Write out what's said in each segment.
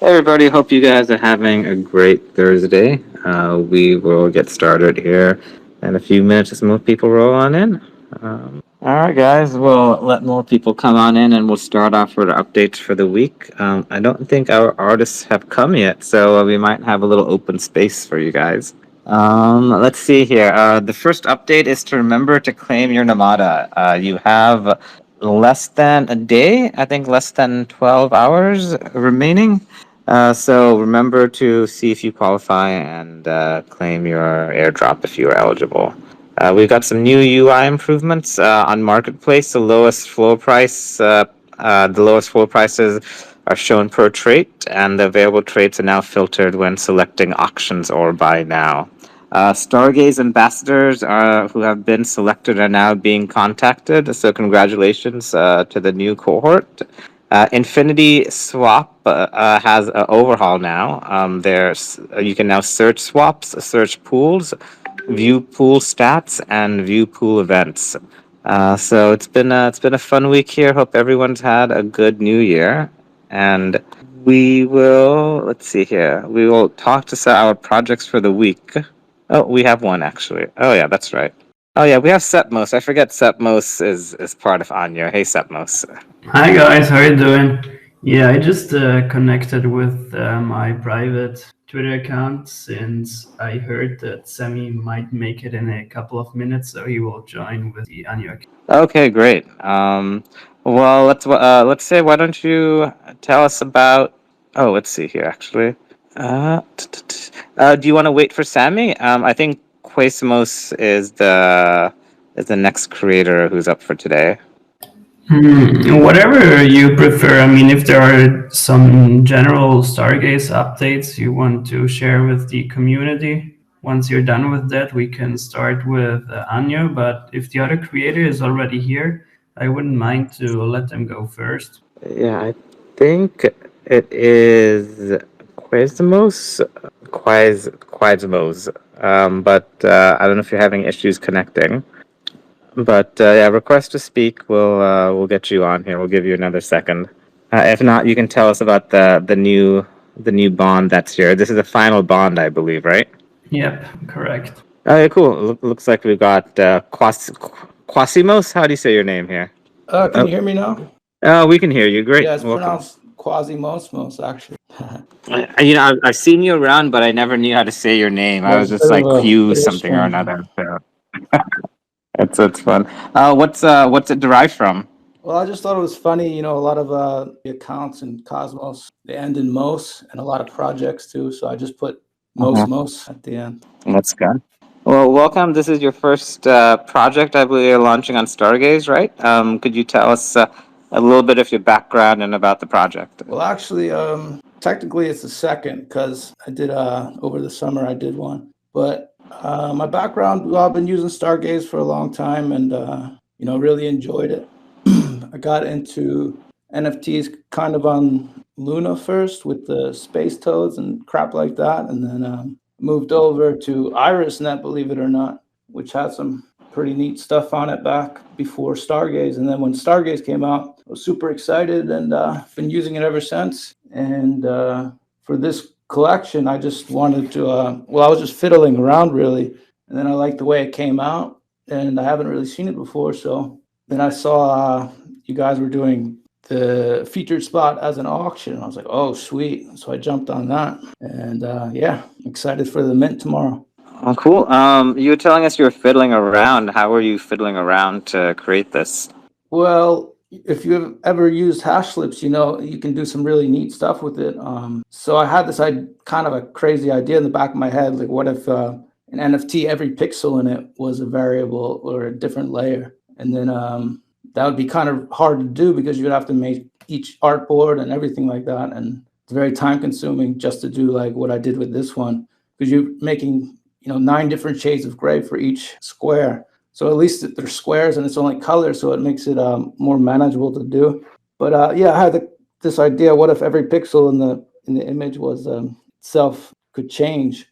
Hey everybody, hope you guys are having a great Thursday. We will get started here in a few minutes as more people roll on in. All right, guys, we'll let more people come on in and we'll start off with our updates for the week. I don't think our artists have come yet, so we might have a little open space for you guys. Let's see here. The first update is to remember to claim your Namada. You have less than a day, I think less than 12 hours remaining. So remember to see if you qualify and claim your airdrop if you are eligible. We've got some new UI improvements on Marketplace. The lowest floor prices are shown per trait, and the available traits are now filtered when selecting auctions or buy now. Stargaze ambassadors who have been selected are now being contacted. So congratulations to the new cohort. Infinity Swap has an overhaul now. There's you can now search swaps, search pools, view pool stats, and view pool events. So it's been a fun week here. Hope everyone's had a good New Year, and we will let's see here. We will talk to our projects for the week. Oh, we have one actually. Oh yeah, that's right. Oh yeah, we have Sepmos. I forget Sepmos is part of ANYO. Hey Sepmos. Hi guys, how you doing? Yeah, I just connected with my private Twitter account since I heard that Sammy might make it in a couple of minutes, so he will join with the ANYO account. Okay, great. Well, let's say, why don't you tell us about? Oh, let's see here. Actually, do you want to wait for Sammy? I think Quasimos is the next creator who's up for today. Whatever you prefer. I mean, if there are some general Stargaze updates you want to share with the community, once you're done with that, we can start with ANYO. But if the other creator is already here, I wouldn't mind to let them go first. Yeah, I think it is Quasimos. But I don't know if you're having issues connecting. But yeah, request to speak. We'll get you on here. We'll give you another second. If not, you can tell us about the new bond that's here. This is the final bond, I believe, right? Yep, correct. Okay, cool. Looks like we've got Quasimos. How do you say your name here? Can Oh, you hear me now? we can hear you. Great. Yeah, it's Welcome. pronounced Quasimosmos, actually. I've seen you around, but I never knew how to say your name. I Yeah, was it's a just bit of like a Hugh bit of a something or strange another. one. So it's fun. What's it derived from? Well, I just thought it was funny. A lot of the accounts in Cosmos they end in Mos, and a lot of projects too. So I just put Mos at the end. That's good. Well, welcome. This is your first project, I believe, you're launching on Stargaze, right? Could you tell us a little bit of your background and about the project? Well, actually, technically it's the second because I did over the summer I did one. But my background, well, I've been using Stargaze for a long time, and really enjoyed it. I got into NFTs kind of on Luna first with the space toads and crap like that, and then moved over to IrisNet, believe it or not, which had some pretty neat stuff on it back before Stargaze. And then when Stargaze came out, I was super excited and been using it ever since. And for this collection, I just wanted to, I was just fiddling around really. And then I liked the way it came out, and I haven't really seen it before. So then I saw you guys were doing the featured spot as an auction. I was like, oh, sweet. So I jumped on that. And yeah, excited for the mint tomorrow. Oh, cool. You were telling us you were fiddling around. How were you fiddling around to create this? Well, if you've ever used hash slips, you can do some really neat stuff with it. So I had this kind of a crazy idea in the back of my head, like what if an NFT, every pixel in it was a variable or a different layer, and then that would be kind of hard to do because you'd have to make each artboard and everything like that, and it's very time consuming just to do like what I did with this one because you're making 9 different shades of gray for each square. So at least they're squares and it's only color, so it makes it more manageable to do. But yeah, I had this idea: what if every pixel in the image was itself could change?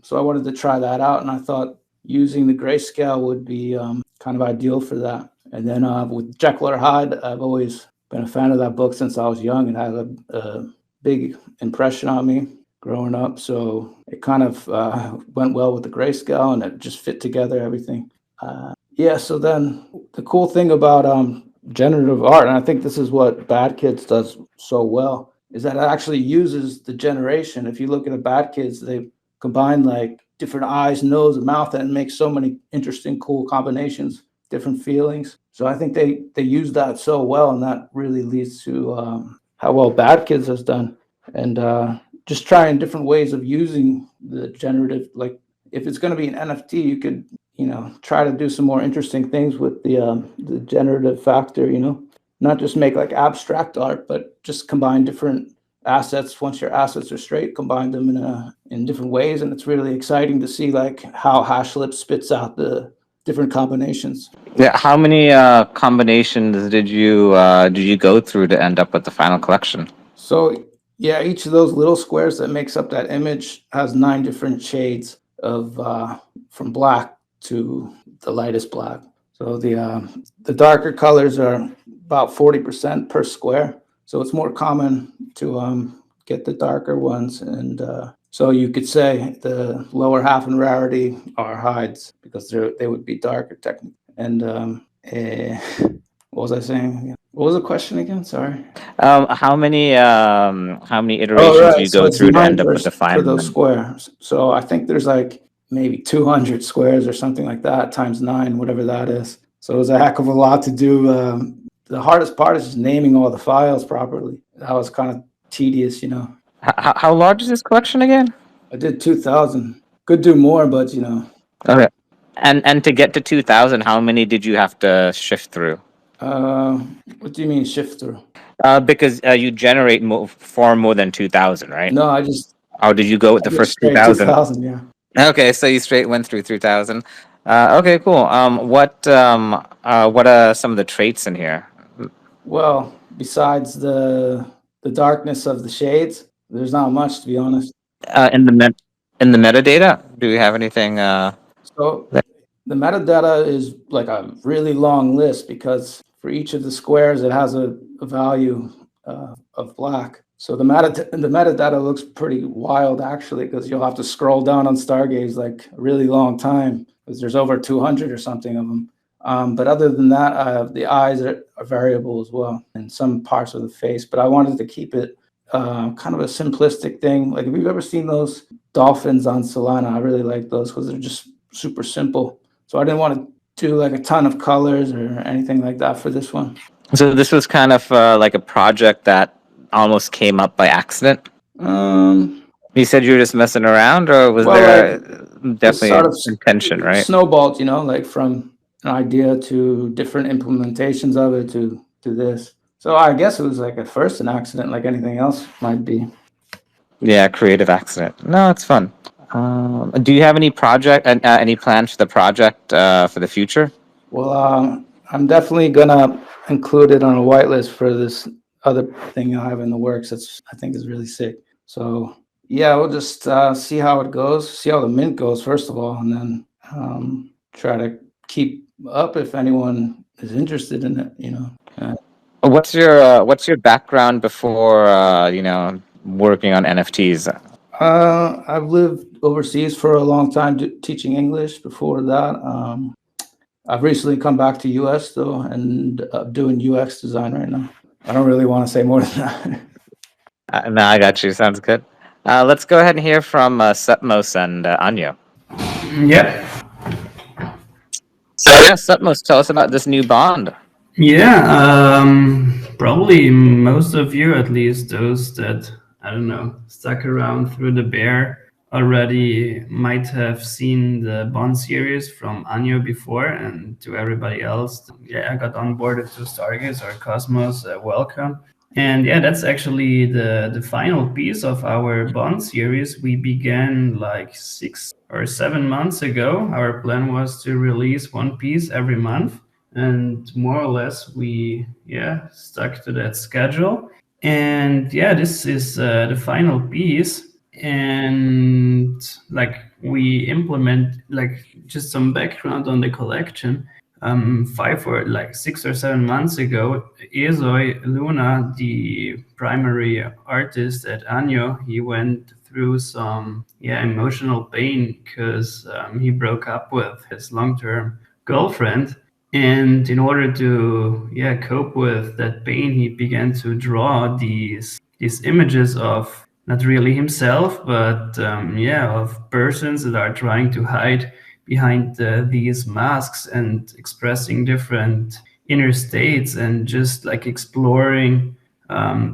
So I wanted to try that out, and I thought using the grayscale would be kind of ideal for that. And then with Jekyll or Hyde, I've always been a fan of that book since I was young, and had a big impression on me growing up. So it kind of went well with the grayscale, and it just fit together everything. Yeah. So then the cool thing about generative art, and I think this is what Bad Kids does so well, is that it actually uses the generation. If you look at the Bad Kids, they combine like different eyes, nose, and mouth, and make so many interesting, cool combinations, different feelings. So I think they use that so well, and that really leads to how well Bad Kids has done, and just trying different ways of using the generative. Like if it's going to be an NFT, you could try to do some more interesting things with the generative factor. Not just make like abstract art, but just combine different assets. Once your assets are straight, combine them in different ways, and it's really exciting to see like how Hashlip spits out the different combinations. Yeah, how many combinations did you go through to end up with the final collection? So yeah, each of those little squares that makes up that image has 9 different shades of from black to the lightest black. So the darker colors are about 40% per square. So it's more common to get the darker ones, and so you could say the lower half in rarity are hides because they would be darker technically. And what was I saying? What was the question again? Sorry. How many Oh, iterations do right. you So go it's through to 9 end up with the for final those one? squares. So I think there's like maybe 200 squares or something like that times 9, whatever that is. So it was a heck of a lot to do. The hardest part is just naming all the files properly. That was kind of tedious. How large is this collection again? I did 2,000. Could do more, but. Okay. And to get to 2,000, how many did you have to shift through? Uh, what do you mean shift through? Because you generate far more than 2,000, right? No, I just Or did you go with I the did first straight 2,000? 2,000. Yeah. Okay, so you straight went through 3,000. Okay, cool. What are some of the traits in here? Well, besides the darkness of the shades, there's not much, to be honest. In the in the metadata, do we have anything? So the metadata is like a really long list because for each of the squares, it has a value of black. So the metadata looks pretty wild actually, because you'll have to scroll down on Stargaze like a really long time because there's over 200 or something of them. But other than that, the eyes are variable as well, and some parts of the face. But I wanted to keep it kind of a simplistic thing. Like if you've ever seen those dolphins on Solana, I really like those because they're just super simple. So I didn't want to do like a ton of colors or anything like that for this one. So this was kind of like a project that almost came up by accident. Um, You said you were just messing around, or was well, like there this definitely sort an of intention, right? snowballed, like from an idea to different implementations of it to this. So I guess it was like at first an accident, like anything else might be. Yeah, creative accident. No, it's fun. Do you have any plans for the project for the future? Well, I'm definitely gonna include it on a whitelist for this other thing I have in the works. That's I think is really sick. So yeah, we'll just see how it goes, see how the mint goes first of all, and then try to keep up if anyone is interested in it. What's your background before working on NFTs? I've lived overseas for a long time teaching English. Before that, I've recently come back to US though, and doing UX design right now. I don't really want to say more than that. No, I got you. Sounds good. Let's go ahead and hear from Setmos and Anyo. Yep. So yeah, Setmos, tell us about this new bond. Yeah, probably most of you, at least those that, I don't know, stuck around through the bear already might have seen the Bond series from ANYO before, and to everybody else, yeah, I got onboarded to Stargaze or Cosmos, welcome. And yeah, that's actually the final piece of our Bond series. We began like 6 or 7 months ago. Our plan was to release one piece every month, and more or less we stuck to that schedule. And yeah, this is the final piece. And like we implement, like just some background on the collection. 5 or like 6 or 7 months ago, Ezoy Luna, the primary artist at ANYO, he went through some emotional pain because he broke up with his long-term girlfriend. And in order to cope with that pain, he began to draw these images of not really himself, but of persons that are trying to hide behind these masks and expressing different inner states and just like exploring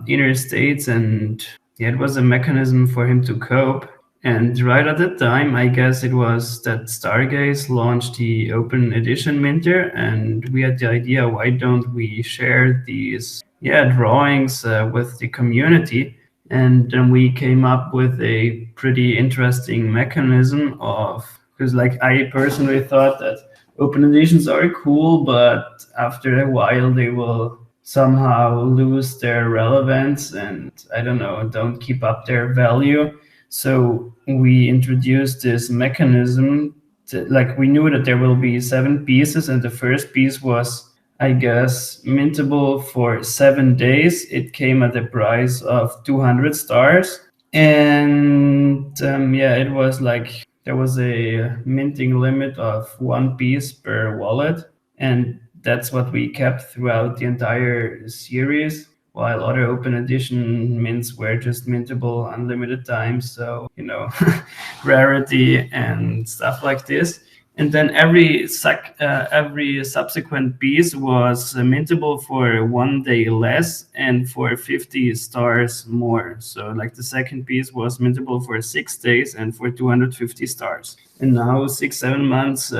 inner states. And it was a mechanism for him to cope. And right at the time, I guess it was that Stargaze launched the open edition minter, and we had the idea, why don't we share these drawings with the community? And then we came up with a pretty interesting mechanism of, because like I personally thought that open editions are cool, but after a while they will somehow lose their relevance and I don't know, don't keep up their value. So we introduced this mechanism to, like, we knew that there will be 7 pieces, and the first piece was, I guess, mintable for 7 days. It came at a price of 200 stars. And it was like there was a minting limit of 1 piece per wallet. And that's what we kept throughout the entire series, while other open edition mints were just mintable unlimited times. So, rarity and stuff like this. And then every subsequent piece was mintable for 1 day less and for 50 stars more. So like the second piece was mintable for 6 days and for 250 stars. And now 6-7 months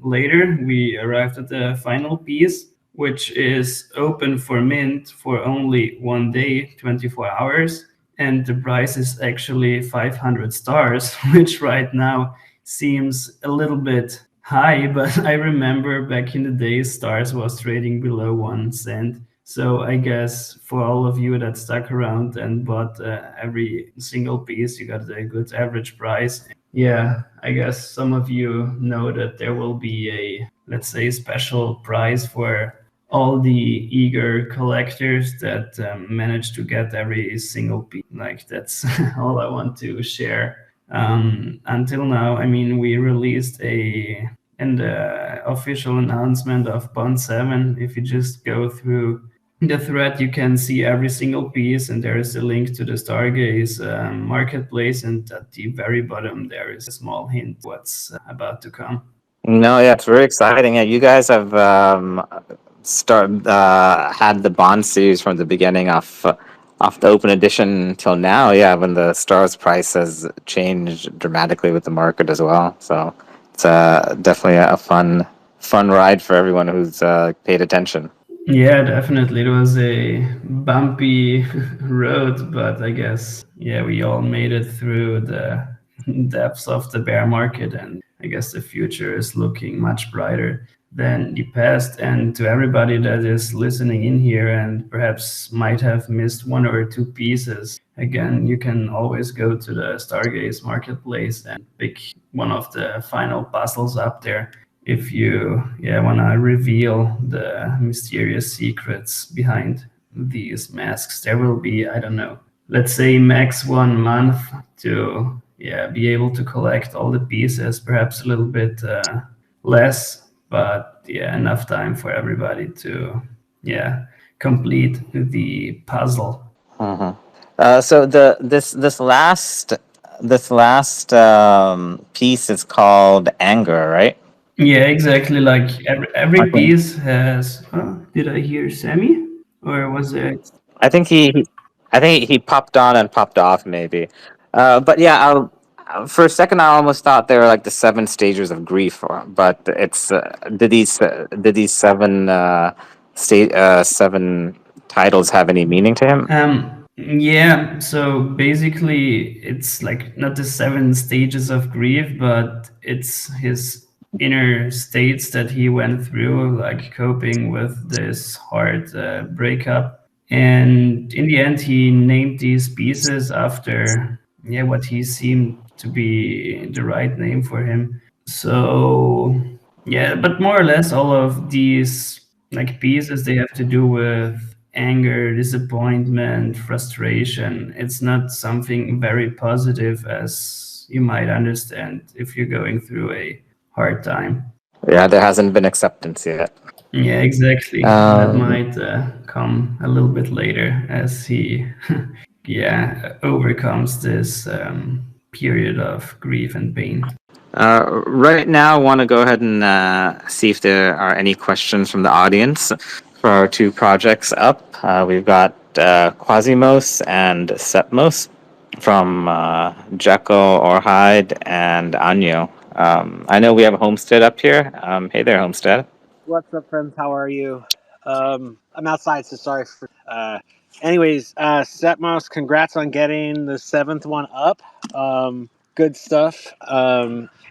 later, we arrived at the final piece, which is open for mint for only 1 day, 24 hours. And the price is actually 500 stars, which right now seems a little bit high, but I remember back in the days, stars was trading below 1 cent. So I guess for all of you that stuck around and bought every single piece, you got a good average price. Yeah, I guess some of you know that there will be a, let's say, special prize for all the eager collectors that manage to get every single piece. Like, that's all I want to share. Until now, I mean, we released an official announcement of Bond 7. If you just go through the thread, you can see every single piece, and there is a link to the Stargaze marketplace, and at the very bottom there is a small hint what's about to come. No, yeah, it's very exciting. Yeah, you guys have had the Bond series from the beginning off the open edition till now. Yeah, when the stars price has changed dramatically with the market as well. So it's definitely a fun ride for everyone who's paid attention. Yeah, definitely. It was a bumpy road, but I guess, we all made it through the depths of the bear market, and I guess the future is looking much brighter than the past. And to everybody that is listening in here and perhaps might have missed 1 or 2 pieces, again, you can always go to the Stargaze marketplace and pick one of the final puzzles up there if you want to reveal the mysterious secrets behind these masks. There will be, I don't know, let's say max 1 month to be able to collect all the pieces, perhaps a little bit less, but enough time for everybody to complete the puzzle. So this last piece is called Anger, right? Yeah, exactly. Like every Okay. piece has. Did I hear Sammy, or was it? I think he popped on and popped off maybe, but yeah, for a second I almost thought they were like the 7 stages of grief, but it's did these seven titles have any meaning to him? Yeah, so basically it's like not the 7 stages of grief, but it's his inner states that he went through, like coping with this hard breakup. And in the end, he named these pieces after what he seemed to be the right name for him. So Yeah, but more or less all of these like pieces, they have to do with anger, disappointment, frustration. It's not something very positive, as you might understand if you're going through a hard time. Yeah, there hasn't been acceptance yet. Yeah, exactly. That might come a little bit later as he, yeah, overcomes this period of grief and pain. Right now, I want to go ahead and see if there are any questions from the audience for our two projects up. We've got Quasimos and Setmos from Jekyll or Hyde and ANYO. I know we have Homestead up here. Hey there, Homestead. What's up, friends? How are you? I'm outside, so sorry for. Anyways, Setmos, congrats on getting the seventh one up. Good stuff.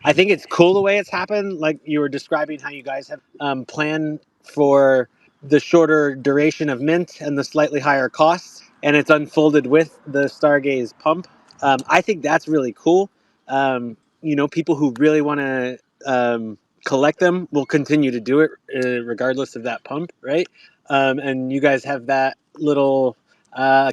I think it's cool the way it's happened. Like you were describing how you guys have planned for the shorter duration of mint and the slightly higher costs, and it's unfolded with the Stargaze pump. I think that's really cool. People who really want to collect them will continue to do it regardless of that pump, right? And you guys have that little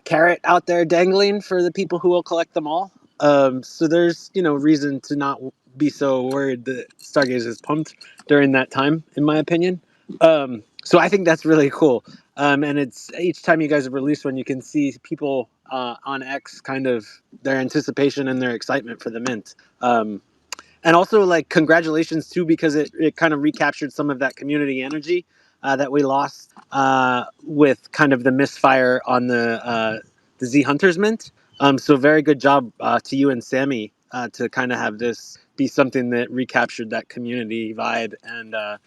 carrot out there dangling for the people who will collect them all. So there's reason to not be so worried that Stargaze is pumped during that time, in my opinion. So I think that's really cool. And it's each time you guys have released one, you can see people on X kind of their anticipation and their excitement for the mint. And also like congratulations too, because it kind of recaptured some of that community energy that we lost with kind of the misfire on the Z Hunters mint. So very good job to you and Sammy to kind of have this be something that recaptured that community vibe and the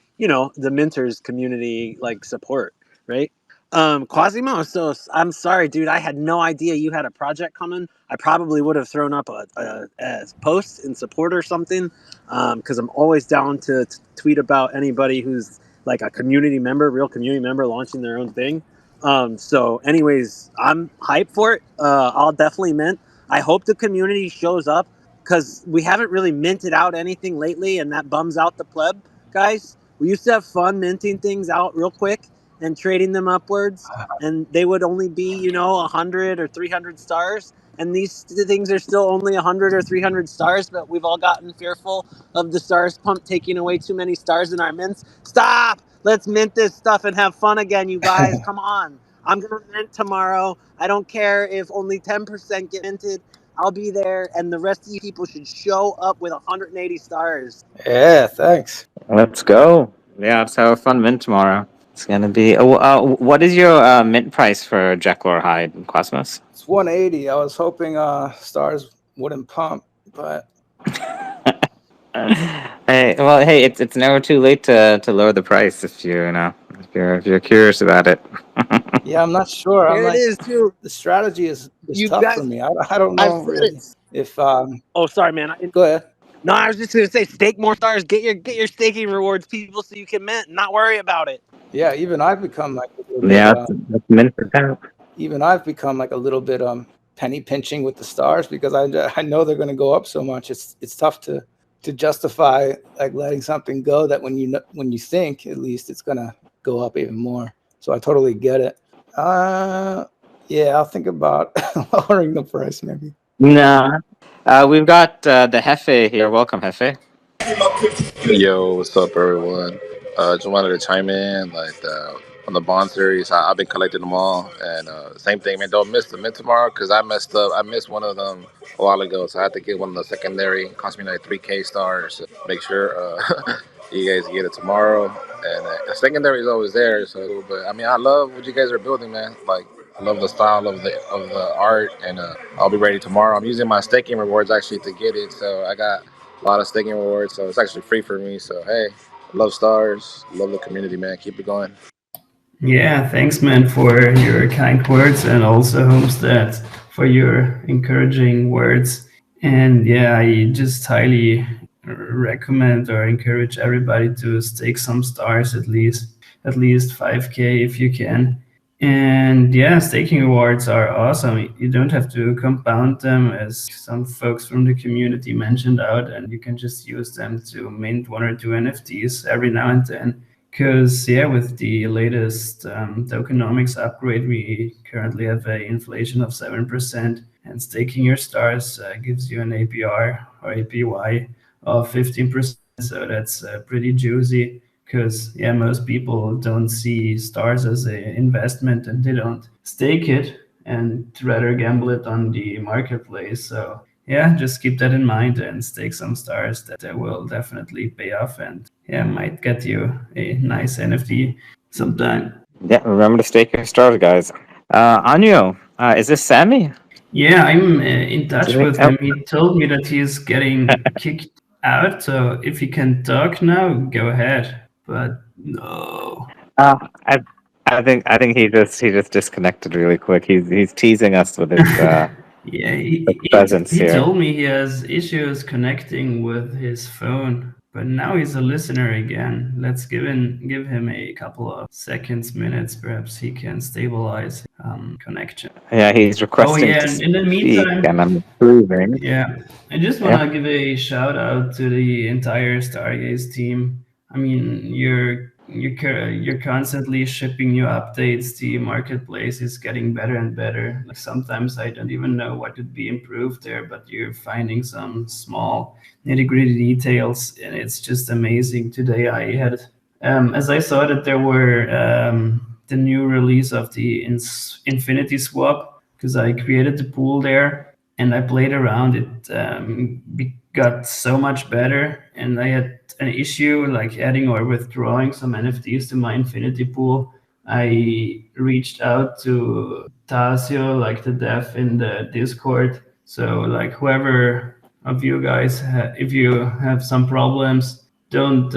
minters community like support, right? Quasimo, so I'm sorry, dude. I had no idea you had a project coming. I probably would have thrown up a post in support or something, because I'm always down to tweet about anybody who's like a community member, real community member, launching their own thing. So, anyways, I'm hyped for it. I'll definitely mint. I hope the community shows up because we haven't really minted out anything lately, and that bums out the pleb guys. We used to have fun minting things out real quick and trading them upwards, and they would only be 100 or 300 stars, and these things are still only 100 or 300 stars, but we've all gotten fearful of the stars pump taking away too many stars in our mints. Stop, let's mint this stuff and have fun again, you guys. Come on, I'm gonna mint tomorrow. I don't care if only 10% get minted. I'll be there, and the rest of you people should show up with 180 stars. Yeah, thanks. Let's go. Yeah, let's have a fun mint tomorrow. It's gonna be. What is your mint price for Jekyll or Hyde and Cosmos? It's 180. I was hoping stars wouldn't pump, but Hey, it's never too late to lower the price if if you're curious about it. yeah, I'm not sure. I'm Here it like, is, too. the strategy is You tough for guys, me. I don't know I've read really it. if Oh, sorry, man. go ahead. No, I was just gonna say, stake more stars, get your staking rewards, people, so you can mint, and not worry about it. Yeah, even I've become like a little Yeah, bit. that's mint for that. Even I've become like a little bit penny pinching with the stars because I know they're going to go up so much. It's tough to justify like letting something go that when you think at least it's going to go up even more. So I totally get it. Yeah, I'll think about lowering the price maybe. No. We've got the Hefe here. Welcome, Hefe. Yo, what's up, everyone? Just wanted to chime in, like on the Bond series. I've been collecting them all, and same thing, man. Don't miss the mint tomorrow because I messed up. I missed one of them a while ago, so I had to get one of the secondary. It cost me like 3K stars. Make sure you guys get it tomorrow. And the secondary is always there. So, but I mean, I love what you guys are building, man. Like, I love the style of the art, and I'll be ready tomorrow. I'm using my staking rewards actually to get it, so I got a lot of staking rewards, so it's actually free for me. So hey, love stars, love the community, man. Keep it going. Yeah, thanks, man, for your kind words, and also Homestead for your encouraging words. And yeah, I just highly recommend or encourage everybody to stake some stars, at least 5K if you can. And yeah, staking rewards are awesome. You don't have to compound them, as some folks from the community mentioned out, and you can just use them to mint 1 or 2 NFTs every now and then. Because yeah, with the latest tokenomics upgrade, we currently have an inflation of 7%, and staking your stars gives you an APR or APY of 15%. So that's pretty juicy, because yeah, most people don't see stars as an investment and they don't stake it and rather gamble it on the marketplace. So yeah, just keep that in mind and stake some stars. That will definitely pay off, and yeah, might get you a nice NFT sometime. Yeah, remember to stake your stars, guys. Anyo, is this Sammy? Yeah, I'm in Do touch you think? with him. He told me that he's getting kicked out. So if he can talk now, go ahead. But no. Uh, I, I think he just disconnected really quick. He's teasing us with his Yeah, presence he here. told me he has issues connecting with his phone, but now he's a listener again. Let's give him a couple of seconds, minutes. Perhaps he can stabilize connection. Yeah, he's Oh requesting yeah, to and in the speak, meantime, and I'm approving. yeah, I just want Yeah. to give a shout out to the entire Stargaze team. I mean, you're constantly shipping new updates. The marketplace is getting better and better. Like sometimes I don't even know what could be improved there, but you're finding some small nitty-gritty details, and it's just amazing. Today I had, as I saw that there were the new release of the Infinity Swap, because I created the pool there and I played around. It got so much better, and I had an issue like adding or withdrawing some NFTs to my Infinity pool. I reached out to Tasio, like the dev in the Discord. So like whoever of you guys, if you have some problems, don't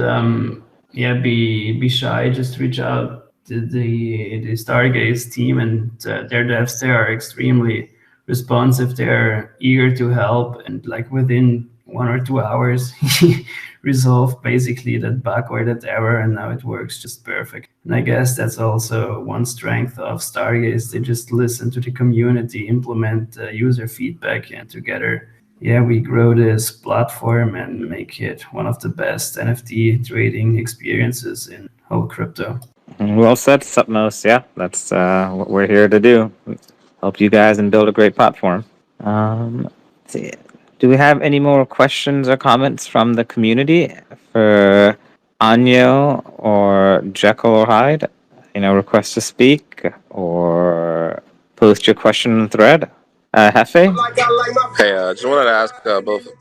yeah be shy. Just reach out to the Stargaze team, and their devs there are extremely responsive. They're eager to help, and like within 1 or 2 hours he resolved basically that bug or that error, and now it works just perfect. And I guess that's also one strength of Stargaze. They just listen to the community, implement user feedback, and together, yeah, we grow this platform and make it one of the best NFT trading experiences in whole crypto. Well said, Supmos. Yeah, that's what we're here to do. Help you guys and build a great platform. Let's see. Do we have any more questions or comments from the community for Anyo or Jekyll or Hyde? Request to speak or post your question in the thread. Hefe? Hey, just wanted to ask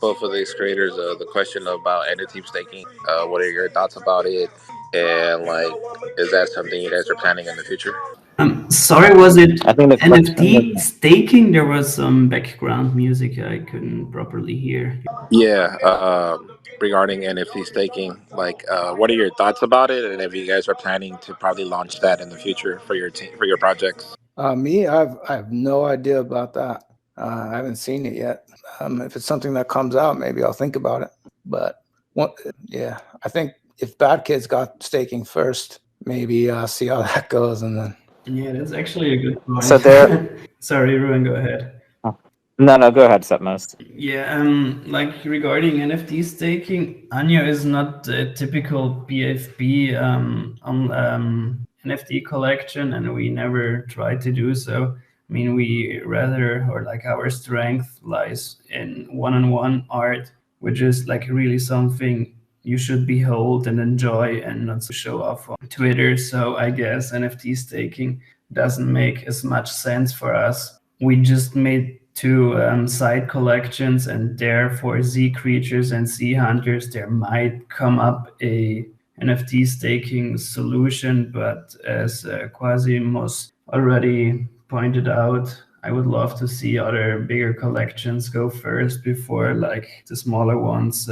both of these creators the question about NFT staking. What are your thoughts about it? And like, is that something you guys are planning in the future? Sorry, was it I think the question NFT was. staking? There was some background music I couldn't properly hear. Yeah, regarding NFT staking, like, what are your thoughts about it? And if you guys are planning to probably launch that in the future for your team, for your projects? Me, I have no idea about that. I haven't seen it yet. If it's something that comes out, maybe I'll think about it. But yeah, I think if Bad Kids got staking first, maybe see how that goes, and then. Yeah, that's actually a good point. So there. Sorry, Ruben, go ahead. No, go ahead, Supmos. Yeah, like regarding NFT staking, ANYO is not a typical PFP on NFT collection, and we never try to do so. I mean, we rather, or like our strength lies in one-on-one art, which is like really something you should behold and enjoy and not show off on Twitter. So I guess NFT staking doesn't make as much sense for us. We just made two side collections, and there for Z creatures and Z hunters there might come up a NFT staking solution, but as Quasimos already pointed out, I would love to see other bigger collections go first before like the smaller ones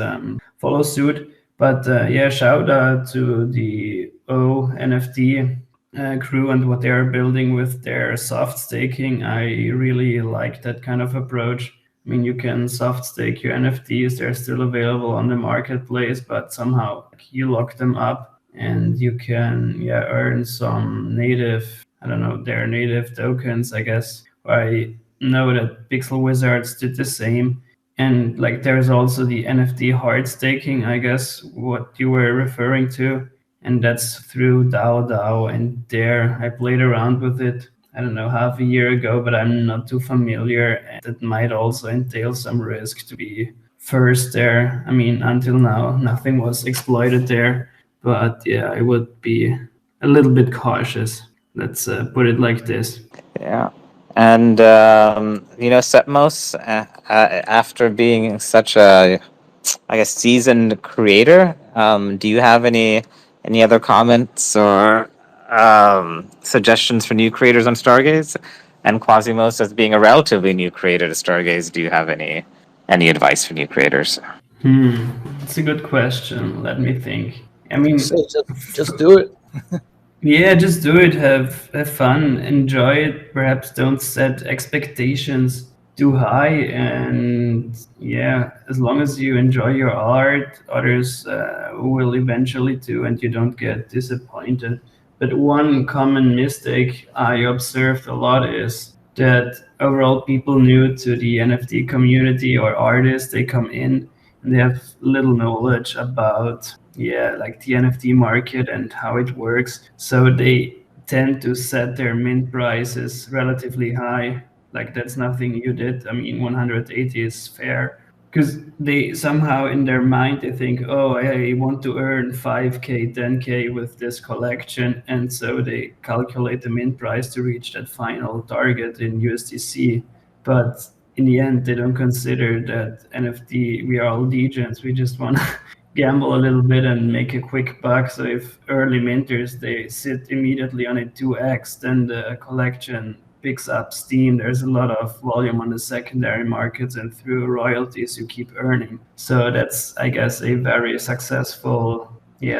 follow suit. But yeah, shout out to the O NFT crew and what they are building with their soft staking. I really like that kind of approach. I mean, you can soft stake your NFTs, they're still available on the marketplace, but somehow you lock them up and you can earn some native I don't know, their native tokens, I guess. I know that Pixel Wizards did the same. And like there's also the NFT hard staking, I guess, what you were referring to. And that's through DAO. And there I played around with it, I don't know, half a year ago, but I'm not too familiar. And that might also entail some risk to be first there. I mean, until now, nothing was exploited there. But yeah, I would be a little bit cautious. Let's put it like this. Yeah. And, Setmos, after being such a, I guess, seasoned creator, do you have any other comments or suggestions for new creators on Stargaze? And Quasimos, as being a relatively new creator to Stargaze, do you have any advice for new creators? It's a good question. Let me think. I Say, mean, just do it. yeah, just do it. Have fun. Enjoy it. Perhaps don't set expectations too high. And yeah, as long as you enjoy your art, others will eventually too, and you don't get disappointed. But one common mistake I observed a lot is that overall people new to the NFT community or artists, they come in and they have little knowledge about, yeah, like the NFT market and how it works. So they tend to set their mint prices relatively high. Like that's nothing you did. I mean, 180 is fair because they somehow in their mind they think, oh, I want to earn 5k, 10k with this collection, and so they calculate the mint price to reach that final target in USDC. But in the end, they don't consider that NFT. We are all degens. We just want to gamble a little bit and make a quick buck. So if early minters they sit immediately on a 2x, then the collection picks up steam. There's a lot of volume on the secondary markets, and through royalties you keep earning. So that's, I guess, a very successful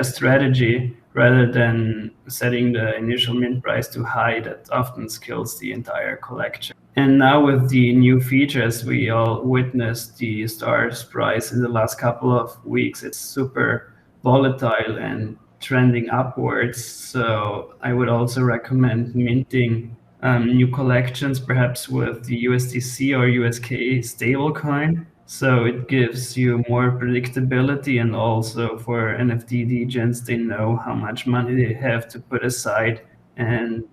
strategy rather than setting the initial mint price too high that often kills the entire collection. And now with the new features, we all witnessed the stars price in the last couple of weeks. It's super volatile and trending upwards. So I would also recommend minting new collections, perhaps with the USDC or USK stablecoin. So it gives you more predictability, and also for NFT degens, they know how much money they have to put aside, and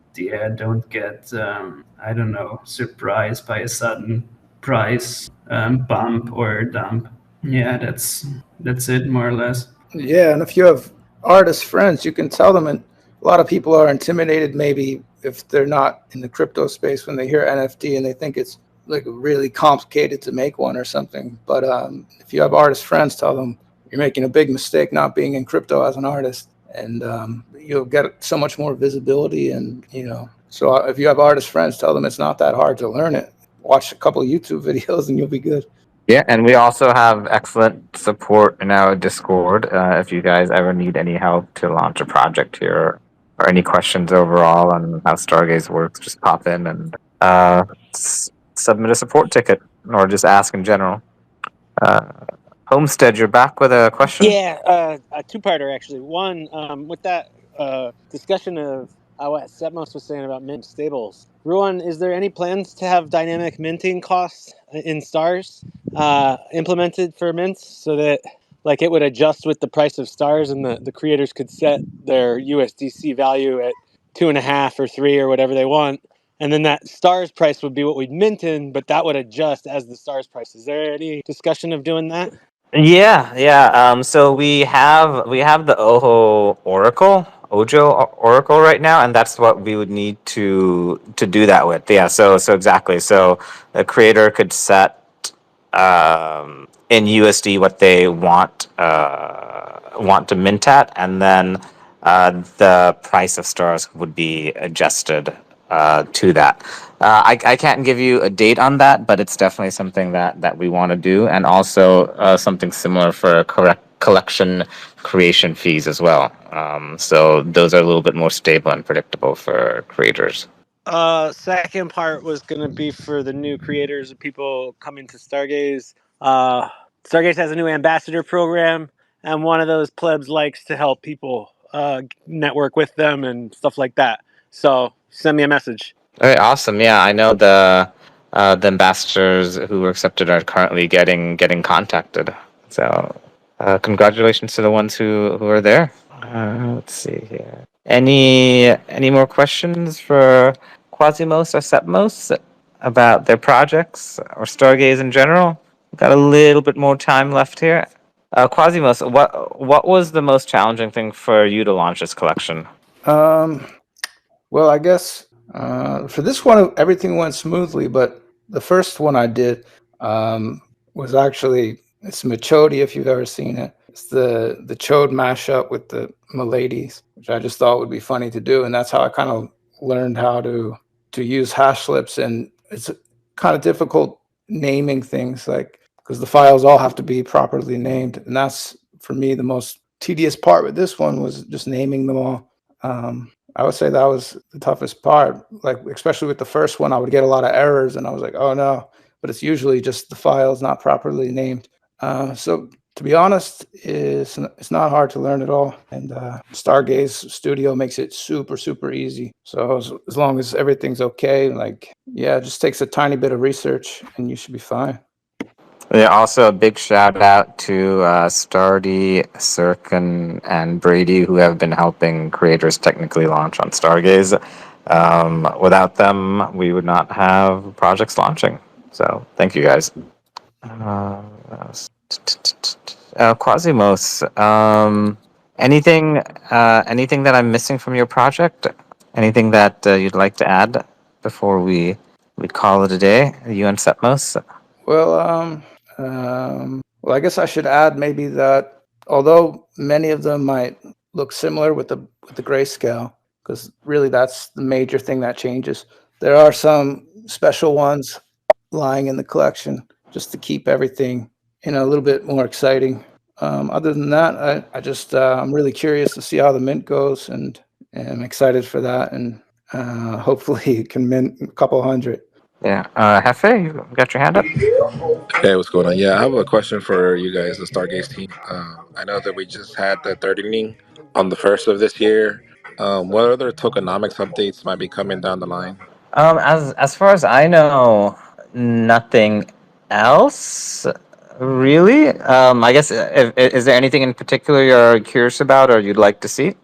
don't get I don't know, surprised by a sudden price bump or dump. Yeah, that's it more or less. Yeah, and if you have artist friends, you can tell them. And a lot of people are intimidated, maybe if they're not in the crypto space, when they hear NFT and they think it's like really complicated to make one or something. But if you have artist friends, tell them you're making a big mistake not being in crypto as an artist, and you'll get so much more visibility. And so if you have artist friends, tell them it's not that hard to learn it. Watch a couple of YouTube videos and you'll be good. Yeah, and we also have excellent support in our Discord. If you guys ever need any help to launch a project here, or any questions overall on how Stargaze works, just pop in and submit a support ticket, or just ask in general. Uh, Homestead, you're back with a question? Yeah, a two-parter actually. One, with that discussion of what Setmos was saying about mint stables. Ruan, is there any plans to have dynamic minting costs in stars implemented for mints, so that like it would adjust with the price of stars, and the creators could set their USDC value at 2.5 or 3 or whatever they want, and then that stars price would be what we'd mint in, but that would adjust as the stars price. Is there any discussion of doing that? Yeah, yeah. So we have the Ojo Oracle right now, and that's what we would need to do that with. Yeah. So exactly. So the creator could set in USD what they want to mint at, and then the price of stars would be adjusted to that. I can't give you a date on that, but it's definitely something that we want to do, and also something similar for collection creation fees as well. So those are a little bit more stable and predictable for creators. Second part was going to be for the new creators and people coming to Stargaze. Stargaze has a new ambassador program, and one of those plebs likes to help people network with them and stuff like that. So send me a message. Okay, awesome. Yeah, I know the ambassadors who were accepted are currently getting contacted. So, congratulations to the ones who are there. Let's see here. Any more questions for Quasimos or Sepmos about their projects or Stargaze in general? We've got a little bit more time left here. Quasimos, what was the most challenging thing for you to launch this collection? Well, I guess for this one, everything went smoothly, but the first one I did was actually it's Machodi, if you've ever seen it. It's the Chode mashup with the Miladies, which I just thought would be funny to do, and that's how I kind of learned how to use hash slips. And it's kind of difficult naming things, like because the files all have to be properly named, and that's for me the most tedious part with this one was just naming them all. I would say that was the toughest part. Like especially with the first one, I would get a lot of errors, and I was like, "Oh no!" But it's usually just the files not properly named. So to be honest, it's not hard to learn at all. And Stargaze Studio makes it super easy. So as long as everything's okay, like yeah, it just takes a tiny bit of research, and you should be fine. Yeah, also a big shout out to Stardy, Sirkin, and Brady, who have been helping creators technically launch on Stargaze. Without them, we would not have projects launching. So thank you guys. Quasimos, anything that I'm missing from your project? Anything that you'd like to add before we call it a day? You and Setmos? Well, well, I guess I should add maybe that although many of them might look similar with the grayscale, because really that's the major thing that changes. There are some special ones lying in the collection just to keep everything a little bit more exciting. Other than that, I just I'm really curious to see how the mint goes, and I'm excited for that, and hopefully it can mint a couple hundred. Yeah. Hefe, you got your hand up? Hey, what's going on? Yeah, I have a question for you guys, the Stargaze team. I know that we just had the third inning on the first of this year. What other tokenomics updates might be coming down the line? As far as I know, nothing else really. I guess is there anything in particular you're curious about or you'd like to see?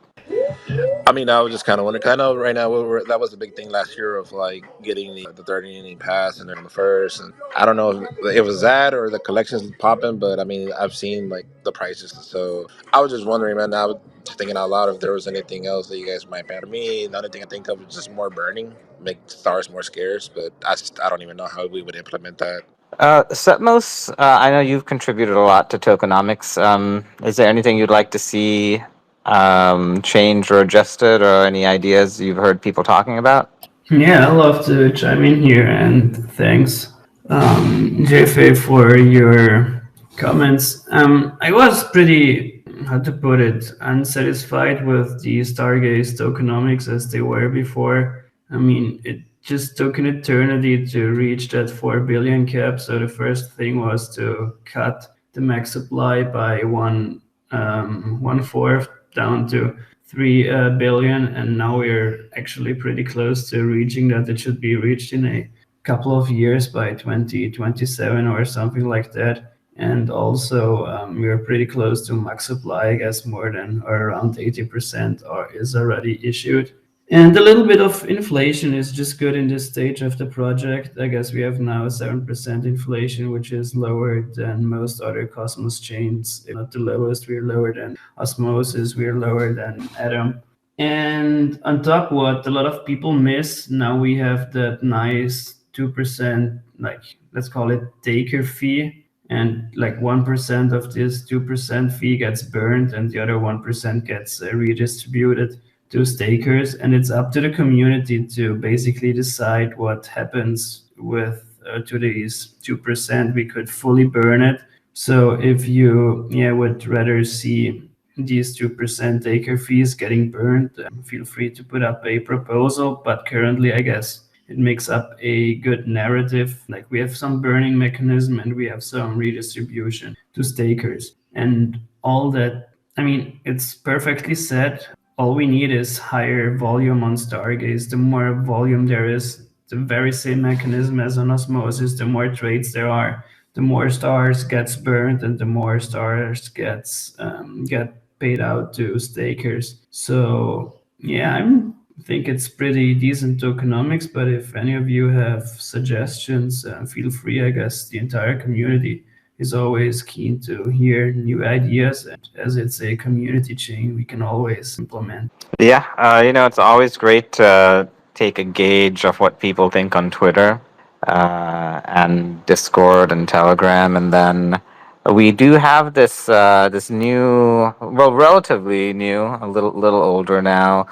I mean, I was just kind of wondering. 'Cause I know right now that was a big thing last year of like getting the third inning pass and then on the first. And I don't know if it was that or the collections popping, but I mean, I've seen like the prices. So I was just wondering, man. I was just thinking out loud if there was anything else that you guys might better me. Another thing I think of is just more burning, make stars more scarce. But I don't even know how we would implement that. Setmos, I know you've contributed a lot to tokenomics. Is there anything you'd like to see changed or adjusted, or any ideas you've heard people talking about? Yeah, I love to chime in here, and thanks, JFA, for your comments. I was pretty, how to put it, unsatisfied with the Stargaze tokenomics as they were before. I mean, it just took an eternity to reach that 4 billion cap. So the first thing was to cut the max supply by one fourth down to 3 billion, and now we're actually pretty close to reaching that. It should be reached in a couple of years by 2027 or something like that. And also, we're pretty close to max supply. I guess more than or around 80% is already issued. And a little bit of inflation is just good in this stage of the project. I guess we have now 7% inflation, which is lower than most other Cosmos chains. If not the lowest, we're lower than Osmosis, we're lower than Atom. And on top, what a lot of people miss, now we have that nice 2%, like let's call it taker fee. And like 1% of this 2% fee gets burned, and the other 1% gets redistributed to stakers, and it's up to the community to basically decide what happens with to these 2%. We could fully burn it. So if you would rather see these 2% taker fees getting burned, feel free to put up a proposal. But currently, I guess it makes up a good narrative. Like we have some burning mechanism and we have some redistribution to stakers, and all that. I mean, it's perfectly said. all we need is higher volume on Stargaze. The more volume there is, the very same mechanism as on Osmosis, the more trades there are, the more stars gets burned and the more stars get paid out to stakers. So yeah, I think it's pretty decent tokenomics, but if any of you have suggestions, feel free. I guess the entire community is always keen to hear new ideas, and as it's a community chain, we can always implement. Yeah, it's always great to take a gauge of what people think on Twitter and Discord and Telegram, and then we do have this new, well, relatively new, a little older now,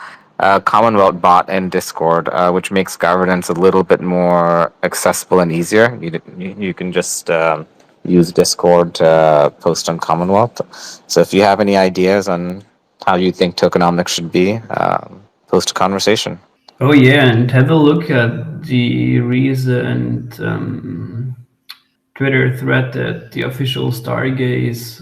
Commonwealth bot in Discord, which makes governance a little bit more accessible and easier. You can just use Discord to post on Commonwealth. So if you have any ideas on how you think tokenomics should be, post a conversation. Oh yeah, and have a look at the recent Twitter thread that the official Stargaze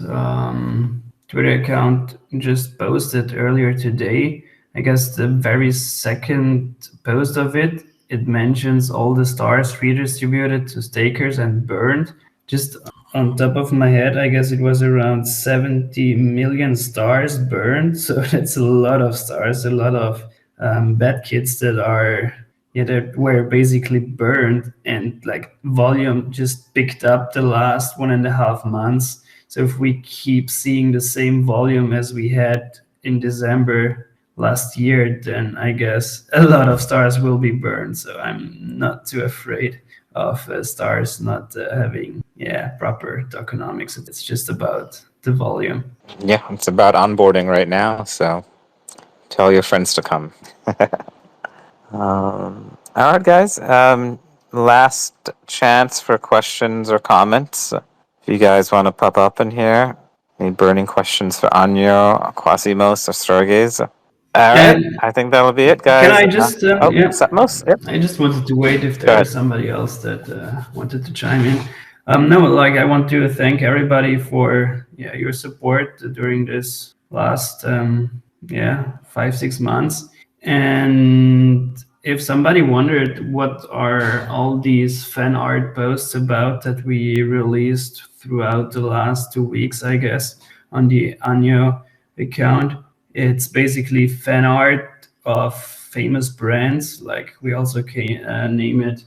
Twitter account just posted earlier today. I guess the very second post of it, it mentions all the stars redistributed to stakers and burned. Just on top of my head, I guess it was around 70 million stars burned. So that's a lot of stars, a lot of bad kids that are that were basically burned, and like volume just picked up the last 1.5 months. So if we keep seeing the same volume as we had in December last year, then I guess a lot of stars will be burned. So I'm not too afraid of stars not having proper tokenomics. It's just about the volume. Yeah, it's about onboarding right now, so tell your friends to come. All right, guys. Last chance for questions or comments. If you guys want to pop up in here, any burning questions for ANYO, Quasimos, or Stargaze? All right, I think that will be it, Can guys. I just Satmos? Yep. I just wanted to wait if Go there ahead. was somebody else that wanted to chime in. No, like I want to thank everybody for your support during this last 5-6 months. And if somebody wondered what are all these fan art posts about that we released throughout the last 2 weeks, I guess, on the ANYO account, it's basically fan art of famous brands. Like we also can name it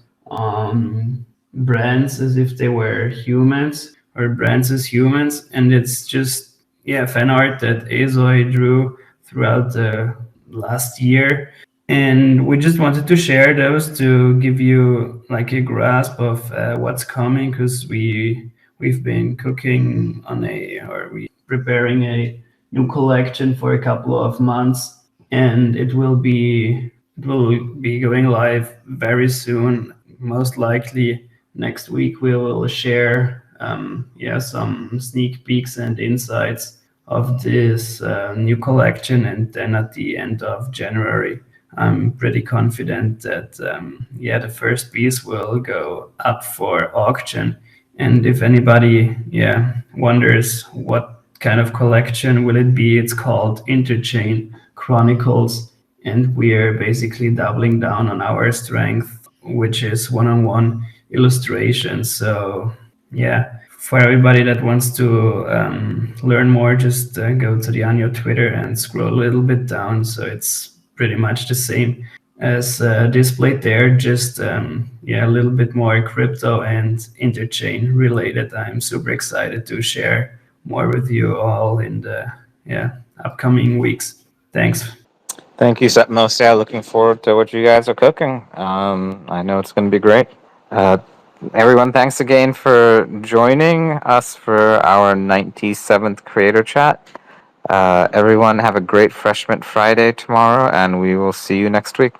brands as if they were humans, or brands as humans, and it's just fan art that Azoy drew throughout the last year. And we just wanted to share those to give you like a grasp of what's coming, because we've been cooking on we preparing a new collection for a couple of months, and it will be going live very soon. Most likely next week we will share some sneak peeks and insights of this new collection, and then at the end of January I'm pretty confident that the first piece will go up for auction. And if anybody wonders what kind of collection will it be, it's called Interchain Chronicles, and we're basically doubling down on our strength, which is one-on-one illustration. So for everybody that wants to learn more, just go to the ANYO Twitter and scroll a little bit down. So it's pretty much the same as displayed there, just a little bit more crypto and interchain related. I'm super excited to share more with you all in the upcoming weeks. Thanks. Thank you, Satmos. Yeah, looking forward to what you guys are cooking. I know it's going to be great. Everyone, thanks again for joining us for our 97th Creator Chat. Everyone, have a great Freshman Friday tomorrow, and we will see you next week.